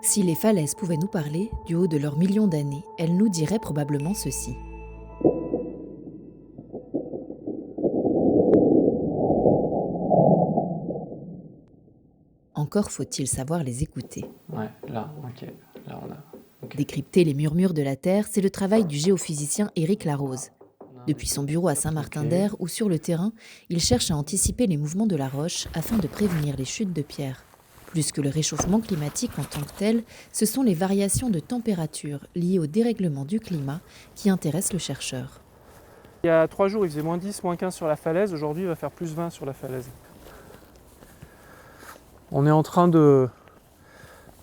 Si les falaises pouvaient nous parler, du haut de leurs millions d'années, elles nous diraient probablement ceci. Encore faut-il savoir les écouter. Ouais, là, ok. Là, on a... okay. Décrypter les murmures de la Terre, c'est le travail du géophysicien Éric Larose. Depuis son bureau à Saint-Martin-d'Hères ou sur le terrain, il cherche à anticiper les mouvements de la roche afin de prévenir les chutes de pierres. Plus que le réchauffement climatique en tant que tel, ce sont les variations de température liées au dérèglement du climat qui intéressent le chercheur. Il y a 3 jours, il faisait moins 10, moins 15 sur la falaise. Aujourd'hui, il va faire plus 20 sur la falaise. On est en train de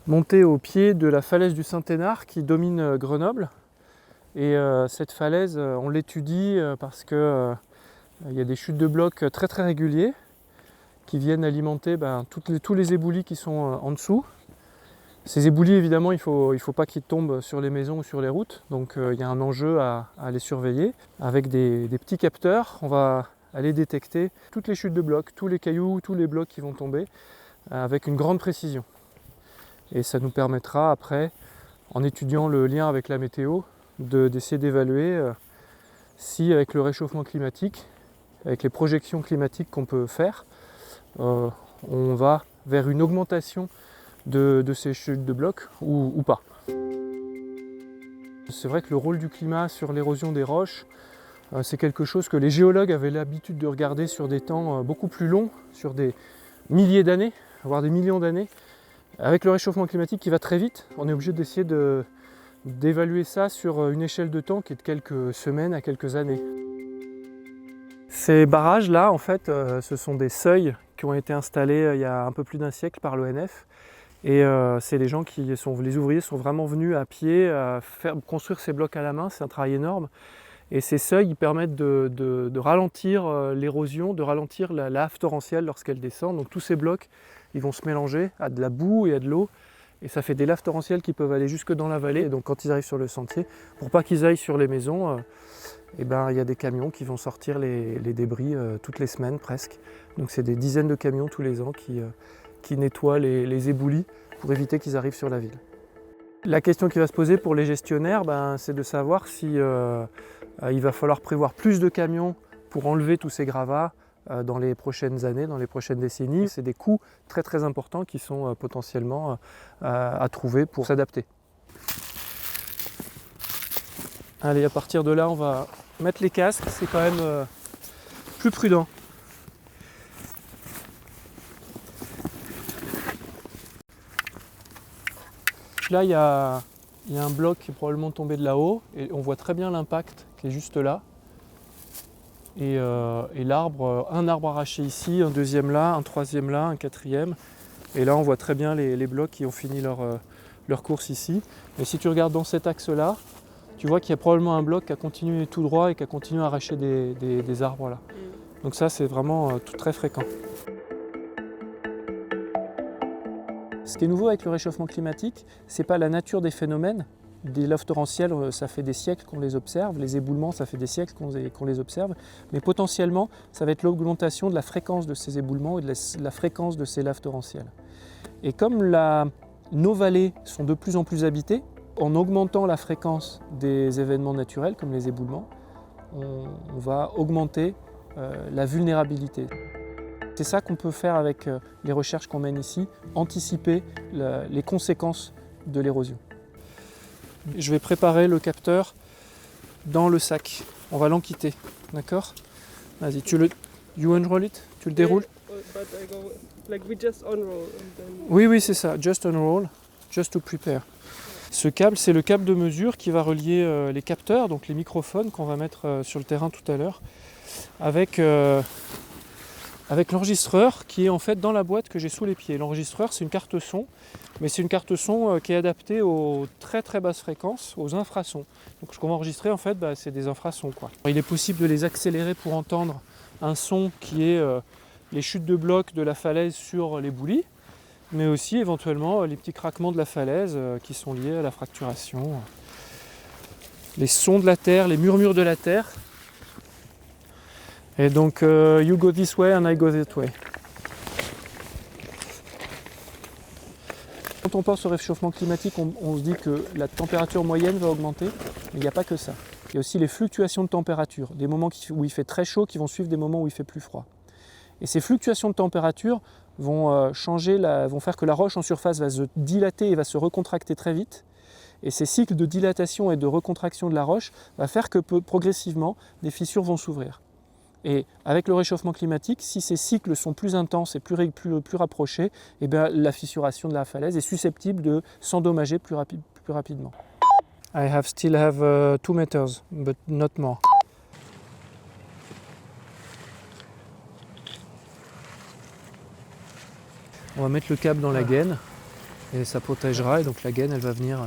monter au pied de la falaise du Saint-Hénard qui domine Grenoble. Et cette falaise, on l'étudie parce que il y a des chutes de blocs très très réguliers qui viennent alimenter tous les éboulis qui sont en dessous. Ces éboulis, évidemment, il faut pas qu'ils tombent sur les maisons ou sur les routes. Donc il y a un enjeu à les surveiller. Avec des petits capteurs, on va aller détecter toutes les chutes de blocs, tous les cailloux, tous les blocs qui vont tomber avec une grande précision. Et ça nous permettra après, en étudiant le lien avec la météo, d'essayer d'évaluer si avec le réchauffement climatique, avec les projections climatiques qu'on peut faire, on va vers une augmentation de ces chutes de blocs ou pas. C'est vrai que le rôle du climat sur l'érosion des roches, c'est quelque chose que les géologues avaient l'habitude de regarder sur des temps beaucoup plus longs, sur des milliers d'années, voire des millions d'années. Avec le réchauffement climatique qui va très vite, on est obligé d'essayer d'évaluer ça sur une échelle de temps qui est de quelques semaines à quelques années. Ces barrages-là, en fait, ce sont des seuils qui ont été installés il y a un peu plus d'un siècle par l'ONF. Et c'est les gens les ouvriers sont vraiment venus à pied construire ces blocs à la main, c'est un travail énorme. Et ces seuils ils permettent de ralentir l'érosion, de ralentir la lave torrentielle lorsqu'elle descend. Donc tous ces blocs, ils vont se mélanger à de la boue et à de l'eau. Et ça fait des laves torrentielles qui peuvent aller jusque dans la vallée. Et donc quand ils arrivent sur le sentier, pour pas qu'ils aillent sur les maisons, il y a des camions qui vont sortir les débris toutes les semaines presque. Donc c'est des dizaines de camions tous les ans qui nettoient les éboulis pour éviter qu'ils arrivent sur la ville. La question qui va se poser pour les gestionnaires, c'est de savoir si il va falloir prévoir plus de camions pour enlever tous ces gravats dans les prochaines années, dans les prochaines décennies. C'est des coûts très très importants qui sont potentiellement à trouver pour s'adapter. Allez, à partir de là, on va mettre les casques, c'est quand même plus prudent. Là, il y a un bloc qui est probablement tombé de là-haut et on voit très bien l'impact qui est juste là. Et l'arbre, un arbre arraché ici, un deuxième là, un troisième là, un quatrième. Et là, on voit très bien les blocs qui ont fini leur course ici. Et si tu regardes dans cet axe-là, tu vois qu'il y a probablement un bloc qui a continué tout droit et qui a continué à arracher des arbres là. Donc ça, c'est vraiment très fréquent. Ce qui est nouveau avec le réchauffement climatique, c'est pas la nature des phénomènes. Des laves torrentielles, ça fait des siècles qu'on les observe. Les éboulements, ça fait des siècles qu'on les observe. Mais potentiellement, ça va être l'augmentation de la fréquence de ces éboulements et de la fréquence de ces laves torrentielles. Et comme nos vallées sont de plus en plus habitées, en augmentant la fréquence des événements naturels comme les éboulements, on va augmenter la vulnérabilité. C'est ça qu'on peut faire avec les recherches qu'on mène ici, anticiper les conséquences de l'érosion. Je vais préparer le capteur dans le sac. On va l'enquitter, d'accord? Vas-y, you unroll it? Tu le déroules? Oui, c'est ça, just unroll, just to prepare. Ce câble, c'est le câble de mesure qui va relier les capteurs, donc les microphones qu'on va mettre sur le terrain tout à l'heure, avec l'enregistreur qui est en fait dans la boîte que j'ai sous les pieds. L'enregistreur, c'est une carte son, mais c'est une carte son qui est adaptée aux très très basses fréquences, aux infrasons. Donc ce qu'on va enregistrer en fait, c'est des infrasons, quoi. Il est possible de les accélérer pour entendre un son qui est les chutes de blocs de la falaise sur l'éboulis, mais aussi éventuellement les petits craquements de la falaise qui sont liés à la fracturation. Les sons de la terre, les murmures de la terre. Et donc, you go this way and I go that way. Quand on pense au réchauffement climatique, on se dit que la température moyenne va augmenter, mais il n'y a pas que ça. Il y a aussi les fluctuations de température, des moments où il fait très chaud qui vont suivre des moments où il fait plus froid. Et ces fluctuations de température vont vont faire que la roche en surface va se dilater et va se recontracter très vite. Et ces cycles de dilatation et de recontraction de la roche vont faire que progressivement, des fissures vont s'ouvrir. Et avec le réchauffement climatique, si ces cycles sont plus intenses et plus rapprochés, eh bien, la fissuration de la falaise est susceptible de s'endommager plus rapidement. I still have 2 meters, but not more. On va mettre le câble dans la gaine et ça protégera, et donc la gaine elle va venir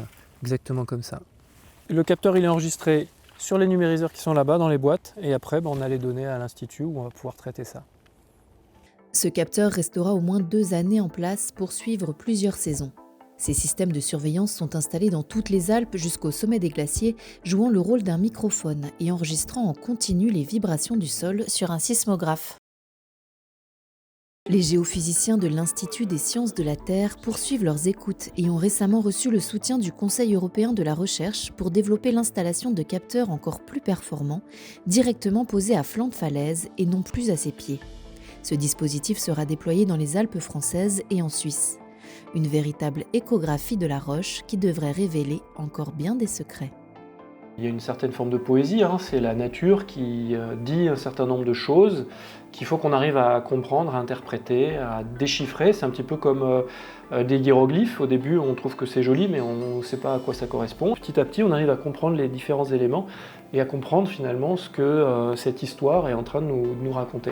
exactement comme ça. Le capteur il est enregistré sur les numériseurs qui sont là-bas dans les boîtes, et après on a les données à l'institut où on va pouvoir traiter ça. Ce capteur restera au moins 2 années en place pour suivre plusieurs saisons. Ces systèmes de surveillance sont installés dans toutes les Alpes jusqu'au sommet des glaciers, jouant le rôle d'un microphone et enregistrant en continu les vibrations du sol sur un sismographe. Les géophysiciens de l'Institut des sciences de la Terre poursuivent leurs écoutes et ont récemment reçu le soutien du Conseil européen de la recherche pour développer l'installation de capteurs encore plus performants, directement posés à flanc de falaise et non plus à ses pieds. Ce dispositif sera déployé dans les Alpes françaises et en Suisse. Une véritable échographie de la roche qui devrait révéler encore bien des secrets. Il y a une certaine forme de poésie, c'est la nature qui dit un certain nombre de choses qu'il faut qu'on arrive à comprendre, à interpréter, à déchiffrer. C'est un petit peu comme des hiéroglyphes. Au début, on trouve que c'est joli, mais on ne sait pas à quoi ça correspond. Petit à petit, on arrive à comprendre les différents éléments et à comprendre finalement ce que cette histoire est en train de nous raconter.